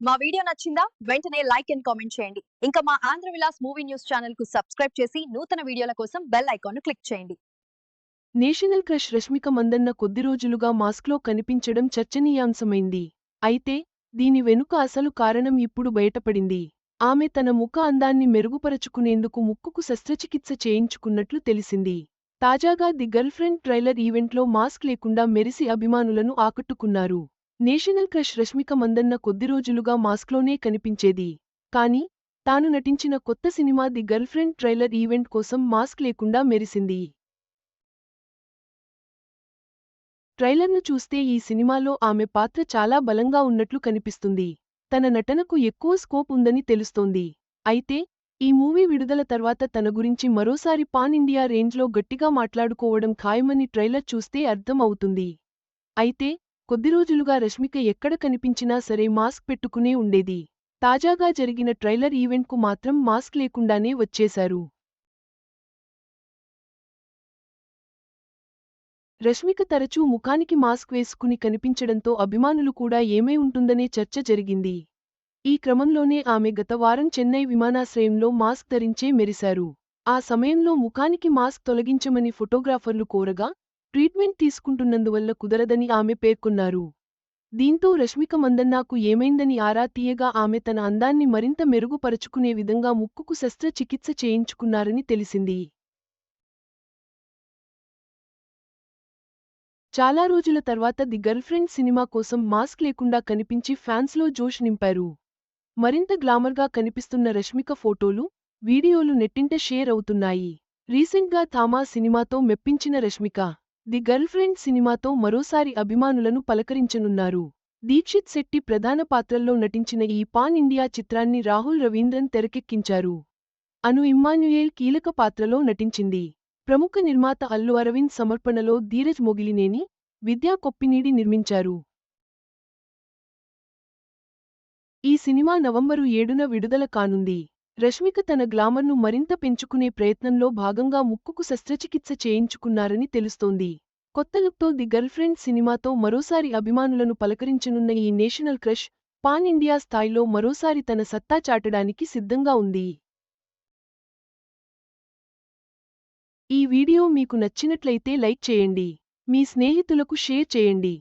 మా వీడియో నచ్చిందా? వెంటనే లైక్ అండ్ కామెంట్ చేయండి. ఇంకా మా Andhra Vilas movie news channel కు సబ్స్క్రైబ్ చేసి నూతన వీడియోల కోసం బెల్ ఐకాన్ క్లిక్ చేయండి. నేషనల్ క్రష్ రష్మిక మందన్న కొద్ది రోజులుగా మాస్క్లో కనిపించడం చర్చనీయాంశమైంది. అయితే దీని వెనుక అసలు కారణం ఇప్పుడు బయటపడింది. ఆమె తన ముఖ అందాన్ని మెరుగుపరచుకునేందుకు ముక్కుకు శస్త్రచికిత్స చేయించుకున్నట్లు తెలిసింది. తాజాగా ది గర్ల్ ఫ్రెండ్ ట్రైలర్ ఈవెంట్లో మాస్క్ లేకుండా మెరిసి అభిమానులను ఆకట్టుకున్నారు. నేషనల్ క్రష్ రష్మిక మందన్న కొద్ది రోజులుగా మాస్క్లోనే కనిపించేది. కానీ తాను నటించిన కొత్త cinema the girl friend trailer event కోసం మాస్క్ లేకుండా మెరిసింది. ట్రైలర్ను చూస్తే ఈ సినిమాలో ఆమె పాత్ర చాలా బలంగా ఉన్నట్లు కనిపిస్తుంది. తన నటనకు ఎక్కువ స్కోప్ ఉందని తెలుస్తోంది. అయితే ఈ మూవీ విడుదల తర్వాత తన గురించి మరోసారి పాన్ ఇండియా రేంజ్లో గట్టిగా మాట్లాడుకోవడం ఖాయమని ట్రైలర్ చూస్తే అర్థం అవుతుంది. అయితే కొద్ది రోజులుగా రష్మిక ఎక్కడ కనిపించినా సరే మాస్క్ పెట్టుకునే ఉండేది. తాజాగా జరిగిన ట్రైలర్ ఈవెంట్కు మాత్రం మాస్క్ లేకుండానే వచ్చేశారు. రష్మిక తరచూ ముఖానికి మాస్క్ వేసుకుని కనిపించడంతో అభిమానులు కూడా ఏమై ఉంటుందనే చర్చ జరిగింది. ఈ క్రమంలోనే ఆమె గత వారం చెన్నై విమానాశ్రయంలో మాస్క్ ధరించే మెరిశారు. ఆ సమయంలో ముఖానికి మాస్క్ తొలగించమని ఫోటోగ్రాఫర్లు కోరగా, ట్రీట్మెంట్ తీసుకుంటున్నందువల్ల కుదరదని ఆమె పేర్కొన్నారు. దీంతో రష్మిక మందన్నాకు ఏమైందని ఆరా తీయగా ఆమె తన అందాన్ని మరింత మెరుగుపరచుకునే విధంగా ముక్కుకు శస్త్రచికిత్స చేయించుకున్నారని తెలిసింది. చాలా రోజుల తర్వాత ది గర్ల్ ఫ్రెండ్ సినిమా కోసం మాస్క్ లేకుండా కనిపించి ఫ్యాన్స్లో జోష్ నింపారు. మరింత గ్లామర్గా కనిపిస్తున్న రష్మిక ఫోటోలు, వీడియోలు నెట్టింట షేర్ అవుతున్నాయి. రీసెంట్గా థామా సినిమాతో మెప్పించిన రష్మిక, ది గర్ల్ ఫ్రెండ్ సినిమాతో మరోసారి అభిమానులను పలకరించనున్నారు. దీక్షిత్ శెట్టి ప్రధాన పాత్రల్లో నటించిన ఈ పాన్ ఇండియా చిత్రాన్ని రాహుల్ రవీంద్రన్ తెరకెక్కించారు. అను ఇమ్మాన్యుయేల్ కీలక పాత్రలో నటించింది. ప్రముఖ నిర్మాత అల్లు అరవింద్ సమర్పణలో ధీరజ్ మొగిలినేని, విద్యా కొప్పినీడి నిర్మించారు. ఈ సినిమా నవంబరు 7న విడుదల కానుంది. రష్మిక తన గ్లామర్ను మరింత పెంచుకునే ప్రయత్నంలో భాగంగా ముక్కుకు శస్త్రచికిత్స చేయించుకున్నారని తెలుస్తోంది. కొత్త లుక్తో ది గర్ల్ ఫ్రెండ్ సినిమాతో మరోసారి అభిమానులను పలకరించనున్న ఈ నేషనల్ క్రష్, పాన్ ఇండియా స్థాయిలో మరోసారి తన సత్తా చాటడానికి సిద్ధంగా ఉంది. ఈ వీడియో మీకు నచ్చినట్లయితే లైక్ చేయండి. మీ స్నేహితులకు షేర్ చేయండి.